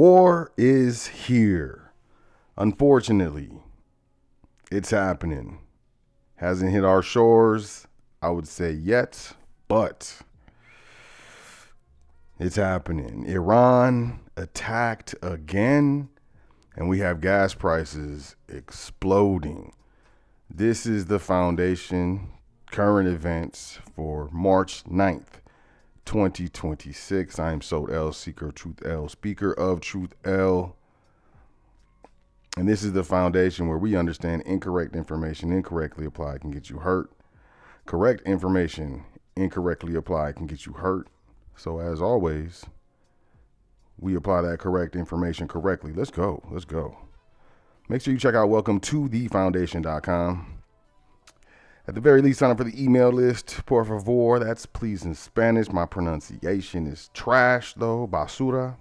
War is here. Unfortunately, it's happening. Hasn't hit our shores, I would say, yet, but it's happening. Iran attacked again, and we have gas prices exploding. This is the foundation, current events for March 9th, 2026. I am Sot L, Seeker of Truth L, Speaker of Truth L. And this is the foundation where we understand incorrect information incorrectly applied can get you hurt. Correct information incorrectly applied can get you hurt. So as always, we apply that correct information correctly. Let's go. Make sure you check out welcometothefoundation.com. At the very least, sign up for the email list. Por favor, that's please in Spanish. My pronunciation is trash, though. Basura.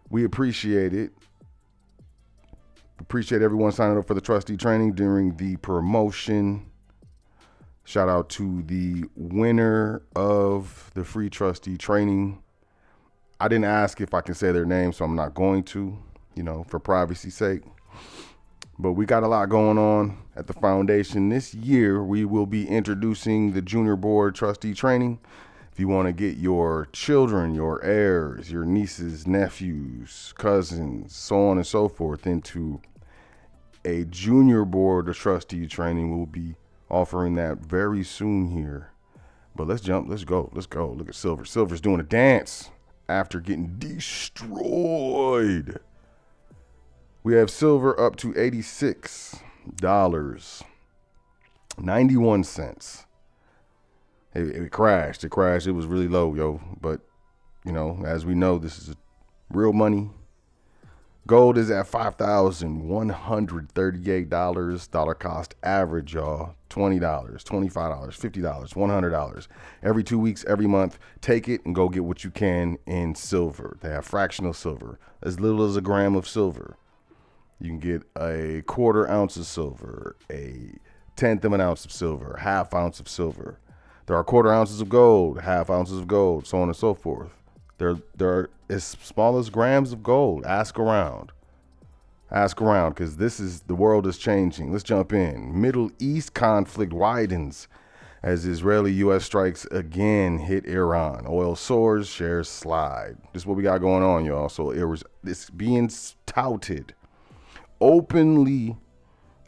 We appreciate it. Appreciate everyone signing up for the trustee training during the promotion. Shout out to the winner of the free trustee training. I didn't ask if I can say their name, so I'm not going to, for privacy's sake. But we got a lot going on at the foundation. This year, we will be introducing the junior board trustee training. If you want to get your children, your heirs, your nieces, nephews, cousins, so on and so forth into a junior board of trustee training, we'll be offering that very soon here. But let's go. Look at Silver. Silver's doing a dance after getting destroyed. We have silver up to $86.91. It crashed. It was really low, yo. But, as we know, this is real money. Gold is at $5,138. Dollar cost average, y'all. $20, $25, $50, $100. Every 2 weeks, every month, take it and go get what you can in silver. They have fractional silver, as little as a gram of silver. You can get a quarter ounce of silver, a tenth of an ounce of silver, half ounce of silver. There are quarter ounces of gold, half ounces of gold, so on and so forth. There are as small as grams of gold. Ask around, because the world is changing. Let's jump in. Middle East conflict widens as Israeli-U.S. strikes again hit Iran. Oil soars, shares slide. This is what we got going on, y'all. So it's being touted, openly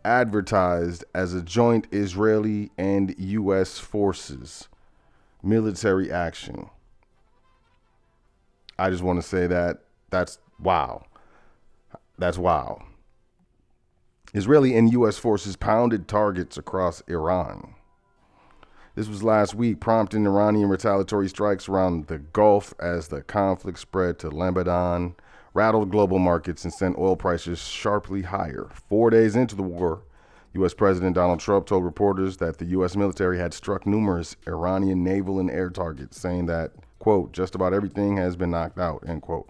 advertised as a joint Israeli and U.S. forces military action. I just want to say that's wow. That's wow. Israeli and U.S. forces pounded targets across Iran. This was last week, prompting Iranian retaliatory strikes around the Gulf as the conflict spread to Lebanon, rattled global markets, and sent oil prices sharply higher. 4 days into the war, U.S. President Donald Trump told reporters that the U.S. military had struck numerous Iranian naval and air targets, saying that, quote, just about everything has been knocked out, end quote.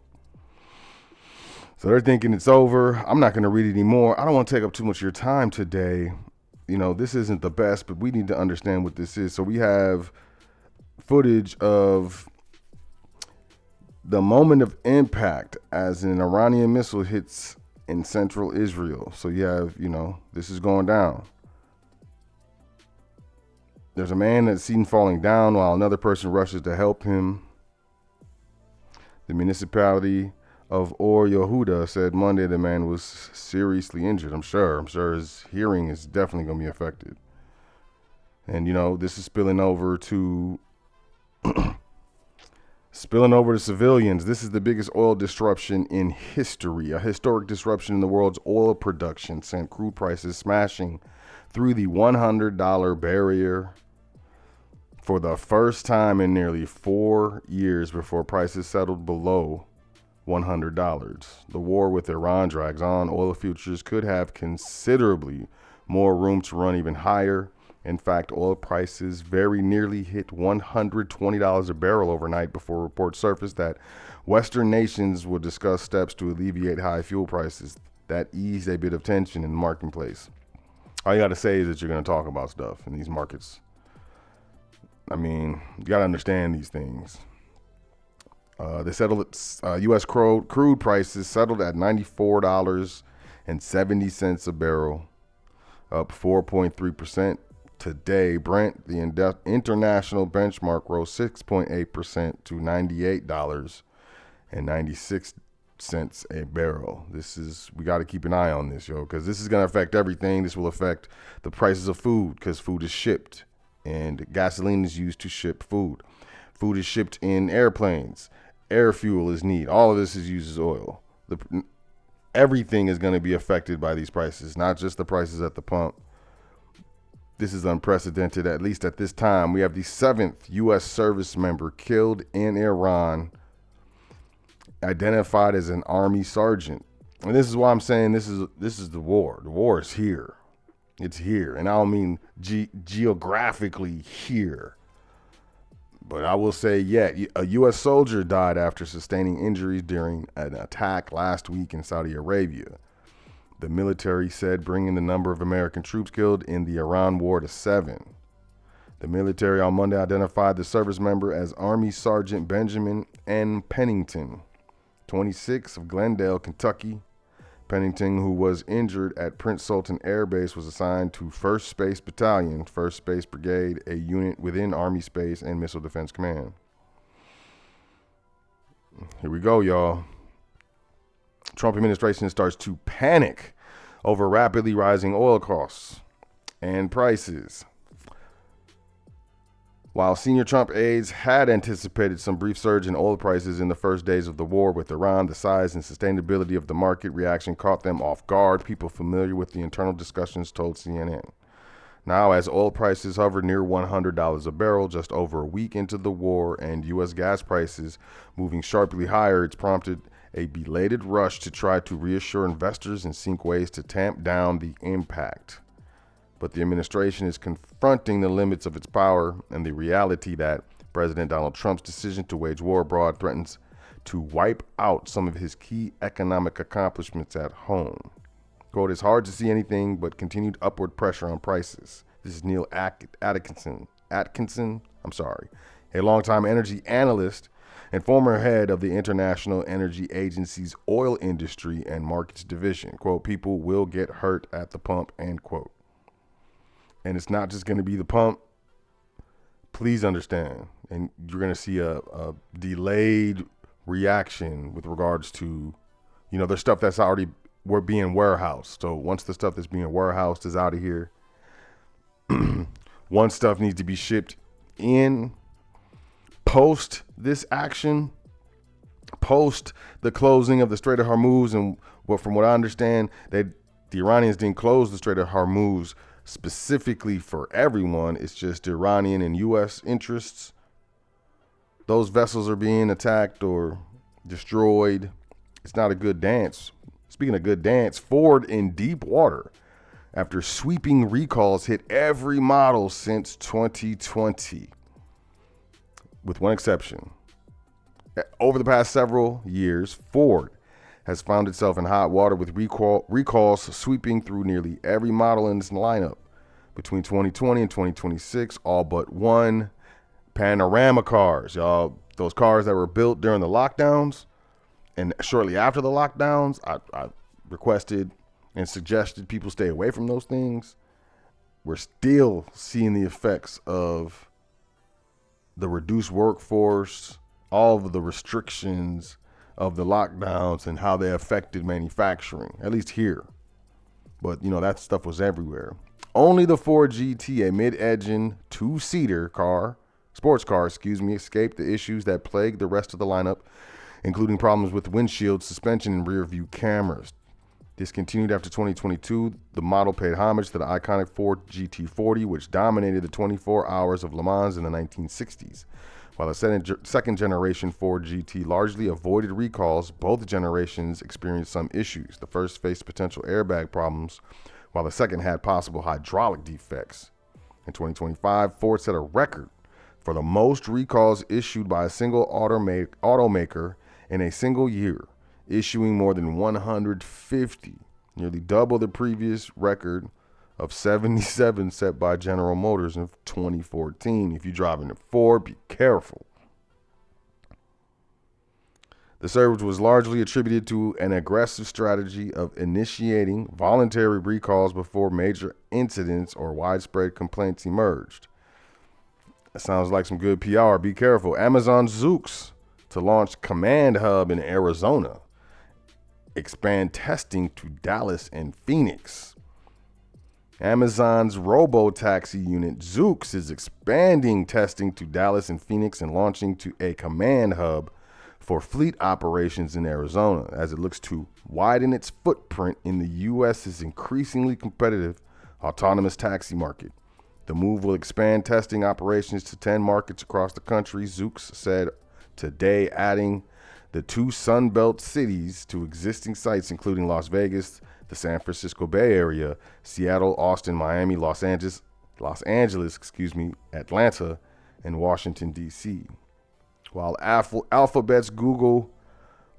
So they're thinking it's over. I'm not going to read it anymore. I don't want to take up too much of your time today. This isn't the best, but we need to understand what this is. So we have footage of the moment of impact as an Iranian missile hits in central Israel. So you have, this is going down. There's a man that's seen falling down while another person rushes to help him. The municipality of Or Yehuda said Monday the man was seriously injured. I'm sure his hearing is definitely going to be affected. And, this is spilling over to civilians. This is the biggest oil disruption in history. A historic disruption in the world's oil production sent crude prices smashing through the $100 barrier for the first time in nearly 4 years before prices settled below $100. The war with Iran drags on. Oil futures could have considerably more room to run even higher. In fact, oil prices very nearly hit $120 a barrel overnight before reports surfaced that Western nations would discuss steps to alleviate high fuel prices that ease a bit of tension in the marketplace. All you got to say is that you're going to talk about stuff in these markets. I mean, you got to understand these things. They settled U.S. crude prices settled at $94.70 a barrel, up 4.3%. Today, Brent, the international benchmark, rose 6.8% to $98.96 a barrel. We got to keep an eye on this, because this is going to affect everything. This will affect the prices of food, because food is shipped, and gasoline is used to ship food. Food is shipped in airplanes. Air fuel is needed. All of this is used as oil. Everything is going to be affected by these prices, not just the prices at the pump. This is unprecedented, at least at this time. We have the 7th U.S. service member killed in Iran, identified as an Army sergeant. And this is why I'm saying this is the war. The war is here. It's here. And I don't mean geographically here. But I will say, a U.S. soldier died after sustaining injuries during an attack last week in Saudi Arabia. The military said, bringing the number of American troops killed in the Iran war to 7. The military on Monday identified the service member as Army Sergeant Benjamin N. Pennington, 26, of Glendale, Kentucky. Pennington, who was injured at Prince Sultan Air Base, was assigned to 1st Space Battalion, 1st Space Brigade, a unit within Army Space and Missile Defense Command. Here we go, y'all. Trump administration starts to panic over rapidly rising oil costs and prices. While senior Trump aides had anticipated some brief surge in oil prices in the first days of the war with Iran, the size and sustainability of the market reaction caught them off guard. People familiar with the internal discussions told CNN. Now, as oil prices hover near $100 a barrel just over a week into the war and U.S. gas prices moving sharply higher, it's prompted a belated rush to try to reassure investors and seek ways to tamp down the impact. But the administration is confronting the limits of its power and the reality that President Donald Trump's decision to wage war abroad threatens to wipe out some of his key economic accomplishments at home. Quote, it's hard to see anything but continued upward pressure on prices. This is Neil Atkinson, a longtime energy analyst and former head of the International Energy Agency's Oil Industry and Markets Division. Quote, people will get hurt at the pump, end quote. And it's not just going to be the pump. Please understand. And you're going to see a delayed reaction with regards to, there's stuff that's already being warehoused. So once the stuff that's being warehoused is out of here, once stuff needs to be shipped in, post this action, post the closing of the Strait of Hormuz, and from what I understand, the Iranians didn't close the Strait of Hormuz specifically for everyone. It's just Iranian and U.S. interests. Those vessels are being attacked or destroyed. It's not a good dance. Speaking of good dance, Ford in deep water after sweeping recalls hit every model since 2020. With one exception. Over the past several years, Ford has found itself in hot water with recalls sweeping through nearly every model in its lineup. Between 2020 and 2026, all but one. Panorama cars, y'all. Those cars that were built during the lockdowns and shortly after the lockdowns, I requested and suggested people stay away from those things. We're still seeing the effects of the reduced workforce, all of the restrictions of the lockdowns and how they affected manufacturing, at least here. But, that stuff was everywhere. Only the Ford GT, a mid-engine two-seater sports car, escaped the issues that plagued the rest of the lineup, including problems with windshield, suspension, and rear-view cameras. Discontinued after 2022, the model paid homage to the iconic Ford GT40, which dominated the 24 hours of Le Mans in the 1960s. While the second-generation Ford GT largely avoided recalls, both generations experienced some issues. The first faced potential airbag problems, while the second had possible hydraulic defects. In 2025, Ford set a record for the most recalls issued by a single automaker in a single year, issuing more than 150, nearly double the previous record of 77 set by General Motors in 2014. If you're driving a Ford, be careful. The surge was largely attributed to an aggressive strategy of initiating voluntary recalls before major incidents or widespread complaints emerged. That sounds like some good PR. Be careful. Amazon Zoox to launch Command Hub in Arizona. Expand testing to Dallas and Phoenix. Amazon's robo-taxi unit Zoox is expanding testing to Dallas and Phoenix and launching to a Command Hub for fleet operations in Arizona as it looks to widen its footprint in the U.S.'s increasingly competitive autonomous taxi market. The move will expand testing operations to 10 markets across the country, Zoox said today, adding the 2 Sunbelt cities to existing sites, including Las Vegas, the San Francisco Bay Area, Seattle, Austin, Miami, Los Angeles, Atlanta, and Washington, D.C. While Alphabet's Google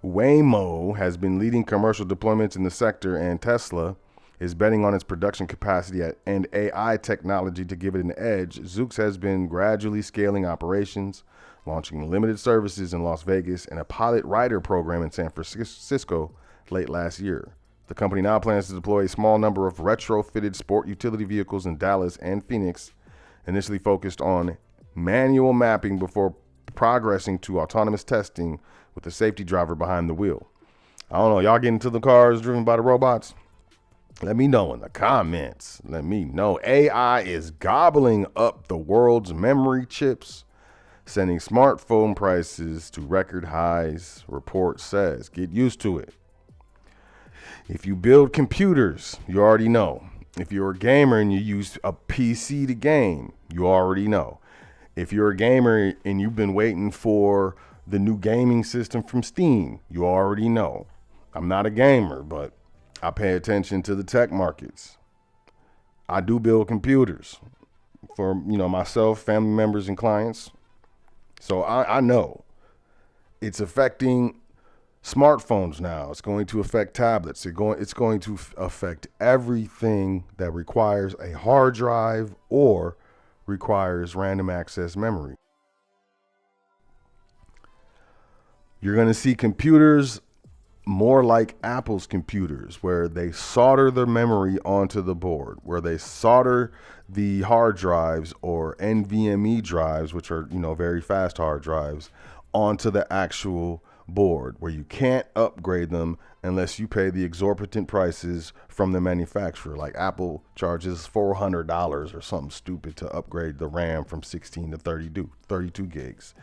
Waymo has been leading commercial deployments in the sector, and Tesla is betting on its production capacity and AI technology to give it an edge, Zoox has been gradually scaling operations, launching limited services in Las Vegas and a pilot rider program in San Francisco late last year. The company now plans to deploy a small number of retrofitted sport utility vehicles in Dallas and Phoenix, initially focused on manual mapping before progressing to autonomous testing with the safety driver behind the wheel. I don't know, y'all getting into the cars driven by the robots? Let me know in the comments. Let me know. AI is gobbling up the world's memory chips, sending smartphone prices to record highs, report says. Get used to it. If you build computers, you already know. If you're a gamer and you use a PC to game, you already know. If you're a gamer and you've been waiting for the new gaming system from Steam, you already know. I'm not a gamer, but I pay attention to the tech markets. I do build computers for, myself, family members, and clients. So I know it's affecting smartphones now. It's going to affect tablets. It's going to affect everything that requires a hard drive or requires random access memory. You're going to see computers more like Apple's computers, where they solder the memory onto the board, where they solder the hard drives or NVMe drives, which are, very fast hard drives, onto the actual board, where you can't upgrade them unless you pay the exorbitant prices from the manufacturer. Like Apple charges $400 or something stupid to upgrade the RAM from 16 to 32 gigs.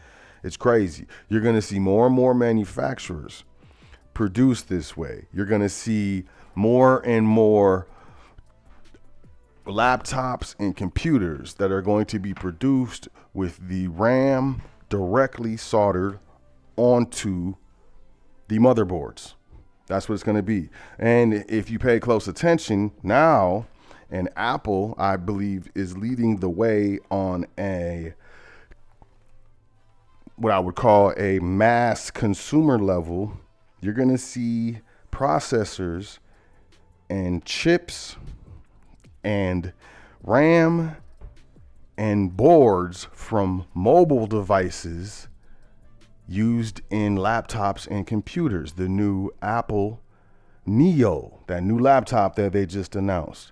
It's crazy. You're going to see more and more manufacturers produce this way. You're going to see more and more laptops and computers that are going to be produced with the RAM directly soldered onto the motherboards. That's what it's going to be. And if you pay close attention now, and Apple, I believe, is leading the way on what I would call a mass consumer level, you're going to see processors and chips and RAM and boards from mobile devices used in laptops and computers. The new Apple Neo, that new laptop that they just announced,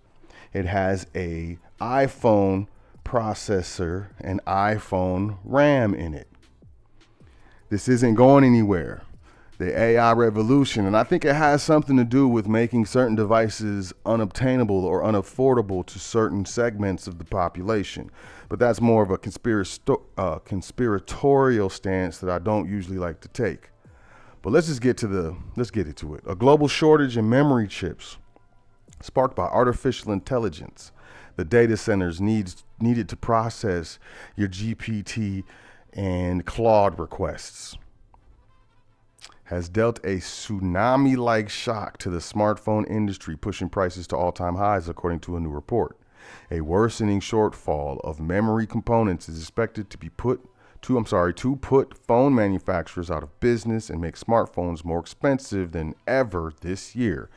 it has a iPhone processor and iPhone RAM in it. This isn't going anywhere. The AI revolution, and I think it has something to do with making certain devices unobtainable or unaffordable to certain segments of the population. But that's more of a conspiratorial stance that I don't usually like to take. But let's get into it. A global shortage in memory chips sparked by artificial intelligence, the data centers needed to process your GPT and Claude requests, has dealt a tsunami-like shock to the smartphone industry, pushing prices to all-time highs, according to a new report. A worsening shortfall of memory components is expected to put phone manufacturers out of business and make smartphones more expensive than ever this year,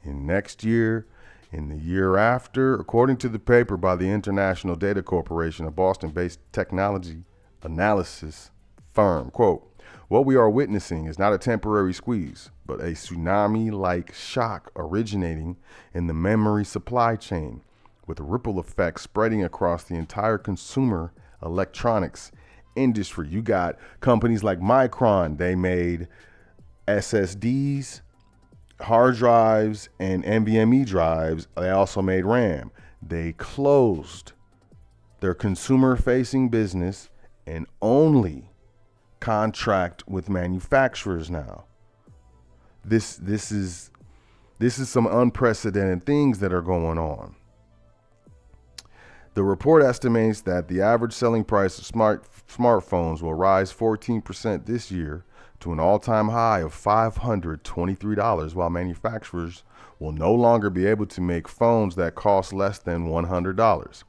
and next year, in the year after, according to the paper by the International Data Corporation, a Boston-based technology analysis firm. Quote, What we are witnessing is not a temporary squeeze, but a tsunami-like shock originating in the memory supply chain, with ripple effects spreading across the entire consumer electronics industry. You got companies like Micron, they made SSDs, hard drives, and NVMe drives. They also made RAM. They closed their consumer-facing business and only contract with manufacturers now. This is some unprecedented things that are going on. The report estimates that the average selling price of smartphones will rise 14% this year to an all-time high of $523, while manufacturers will no longer be able to make phones that cost less than $100.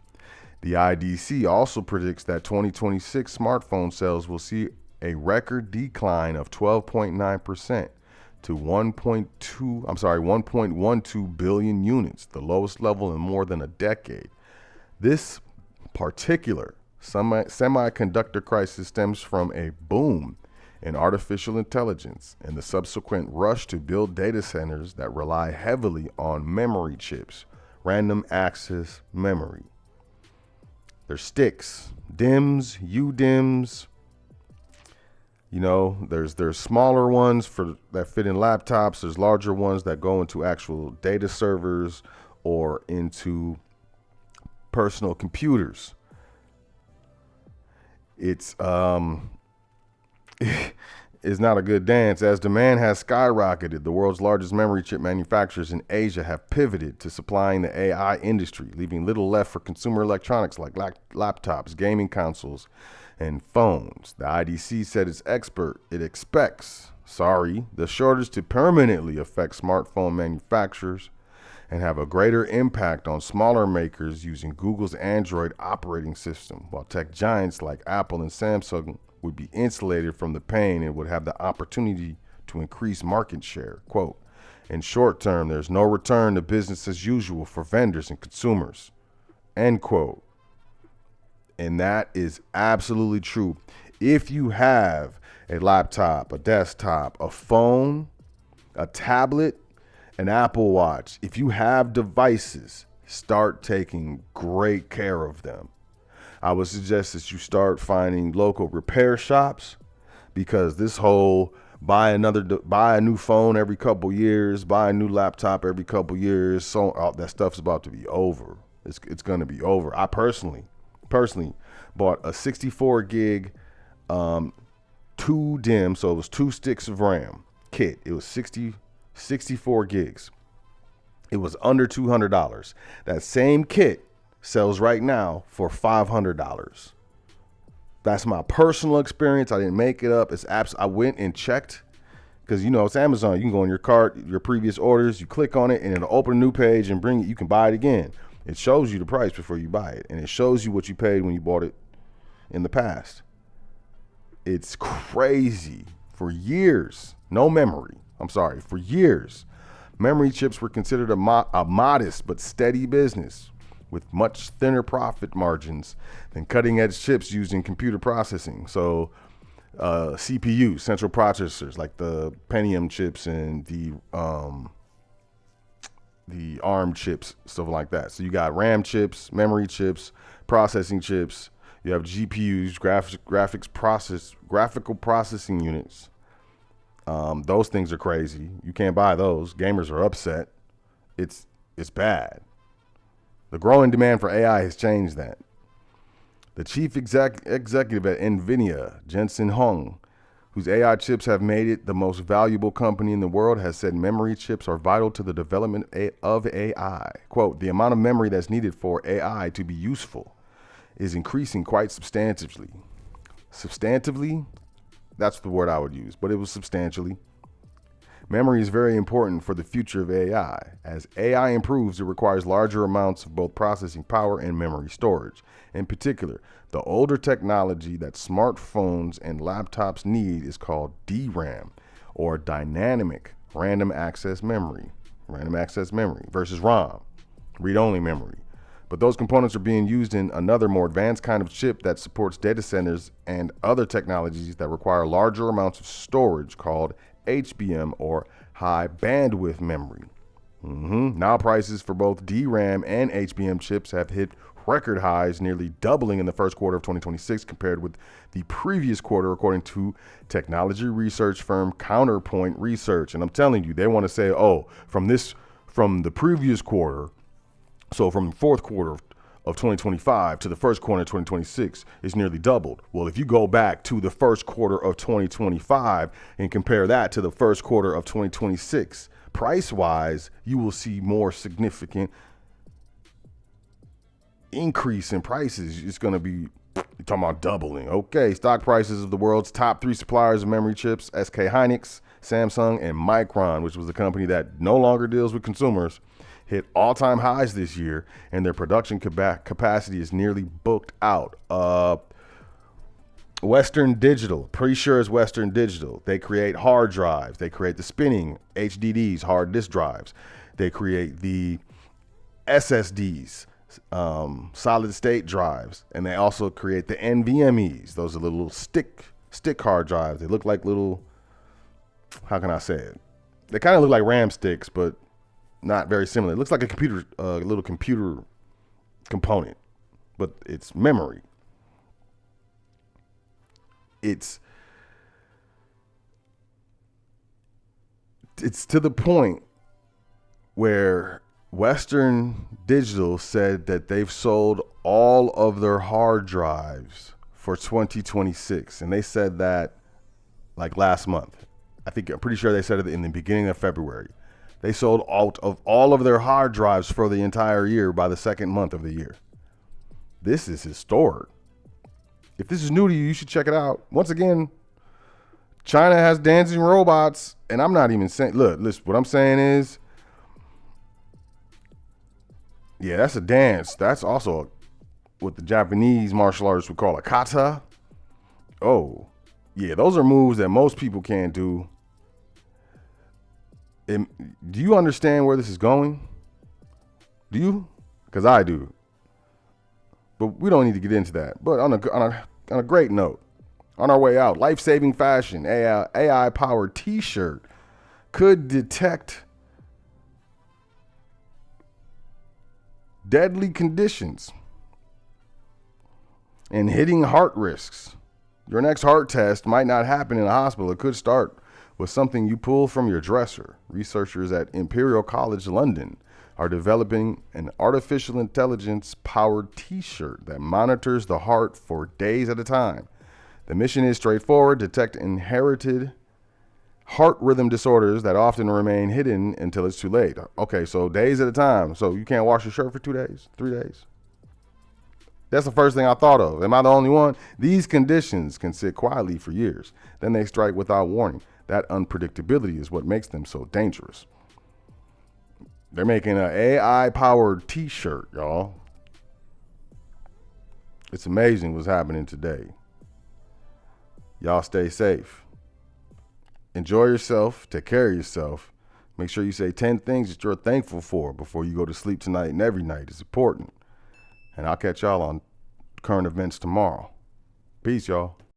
The IDC also predicts that 2026 smartphone sales will see a record decline of 12.9% to 1.12 billion units, the lowest level in more than a decade. This particular semiconductor crisis stems from a boom in artificial intelligence and the subsequent rush to build data centers that rely heavily on memory chips, random access memory. There's sticks, DIMMs, UDIMMs. You know, there's smaller ones that fit in laptops. There's larger ones that go into actual data servers or into personal computers. It's is not a good dance. As demand has skyrocketed, the world's largest memory chip manufacturers in Asia have pivoted to supplying the AI industry, leaving little left for consumer electronics like laptops, gaming consoles, and phones. The IDC said it expects the shortage to permanently affect smartphone manufacturers and have a greater impact on smaller makers using Google's Android operating system, while tech giants like Apple and Samsung would be insulated from the pain and would have the opportunity to increase market share. Quote, in short term, there's no return to business as usual for vendors and consumers. End quote. And that is absolutely true. If you have a laptop, a desktop, a phone, a tablet, an Apple Watch, if you have devices, start taking great care of them. I would suggest that you start finding local repair shops, because this whole buy a new phone every couple years, buy a new laptop every couple years, so that stuff's about to be over. It's going to be over. I personally bought a 64 gig 2 DIMM, so it was 2 sticks of RAM kit. It was 64 gigs. It was under $200. That same kit sells right now for $500. That's my personal experience. I didn't make it up. I went and checked, because it's Amazon. You can go in your cart, your previous orders, you click on it, and it'll open a new page and bring it. You can buy it again. It shows you the price before you buy it, and it shows you what you paid when you bought it in the past. It's crazy. For years, for years, memory chips were considered a modest but steady business with much thinner profit margins than cutting-edge chips used in computer processing. So CPUs, central processors, like the Pentium chips and the ARM chips, stuff like that. So you got RAM chips, memory chips, processing chips. You have GPUs, graphical processing units. Those things are crazy. You can't buy those. Gamers are upset. It's bad. The growing demand for AI has changed that. The chief executive at NVIDIA, Jensen Huang, whose AI chips have made it the most valuable company in the world, has said memory chips are vital to the development of AI. Quote, the amount of memory that's needed for AI to be useful is increasing quite substantively. Substantively? That's the word I would use, but it was substantially. Memory is very important for the future of AI. As AI improves, it requires larger amounts of both processing power and memory storage. In particular, the older technology that smartphones and laptops need is called DRAM, or dynamic random access memory versus ROM, read-only memory. But those components are being used in another more advanced kind of chip that supports data centers and other technologies that require larger amounts of storage called HBM, or high bandwidth memory. Now prices for both DRAM and HBM chips have hit record highs, nearly doubling in the first quarter of 2026 compared with the previous quarter, according to technology research firm Counterpoint Research. And I'm telling you, they want to say, oh, from the previous quarter, so from the fourth quarter of 2025 to the first quarter of 2026, it's nearly doubled. Well, if you go back to the first quarter of 2025 and compare that to the first quarter of 2026, price-wise, you will see more significant increase in prices. It's going to be, you're talking about doubling. Okay, stock prices of the world's top 3 suppliers of memory chips, SK Hynix, Samsung, and Micron, which was a company that no longer deals with consumers, hit all-time highs this year, and their production capacity is nearly booked out. Western Digital, pretty sure it's Western Digital. They create hard drives. They create the spinning HDDs, hard disk drives. They create the SSDs, solid state drives, and they also create the NVMEs. Those are the little stick hard drives. They look like little, how can I say it? They kind of look like RAM sticks, but not very similar. It looks like a little computer component, but it's memory. It's to the point where Western Digital said that they've sold all of their hard drives for 2026. And they said that like last month. I'm pretty sure they said it in the beginning of February. They sold out of all of their hard drives for the entire year by the second month of the year. This is historic. If this is new to you, you should check it out. Once again, China has dancing robots, and I'm not even saying, look, listen, what I'm saying is, yeah, that's a dance. That's also what the Japanese martial artists would call a kata. Oh, yeah, those are moves that most people can't do. Do you understand where this is going? Do you? Because I do. But we don't need to get into that. But on a great note, on our way out, life-saving fashion, AI-powered T-shirt could detect deadly conditions and hitting heart risks. Your next heart test might not happen in a hospital. It could start with something you pull from your dresser. Researchers at Imperial College London are developing an artificial intelligence-powered T-shirt that monitors the heart for days at a time. The mission is straightforward: detect inherited heart rhythm disorders that often remain hidden until it's too late. Okay, so days at a time. So you can't wash your shirt for 2 days, 3 days. That's the first thing I thought of. Am I the only one? These conditions can sit quietly for years. Then they strike without warning. That unpredictability is what makes them so dangerous. They're making an AI-powered T-shirt, y'all. It's amazing what's happening today. Y'all stay safe. Enjoy yourself. Take care of yourself. Make sure you say 10 things that you're thankful for before you go to sleep tonight and every night. It's important. And I'll catch y'all on current events tomorrow. Peace, y'all.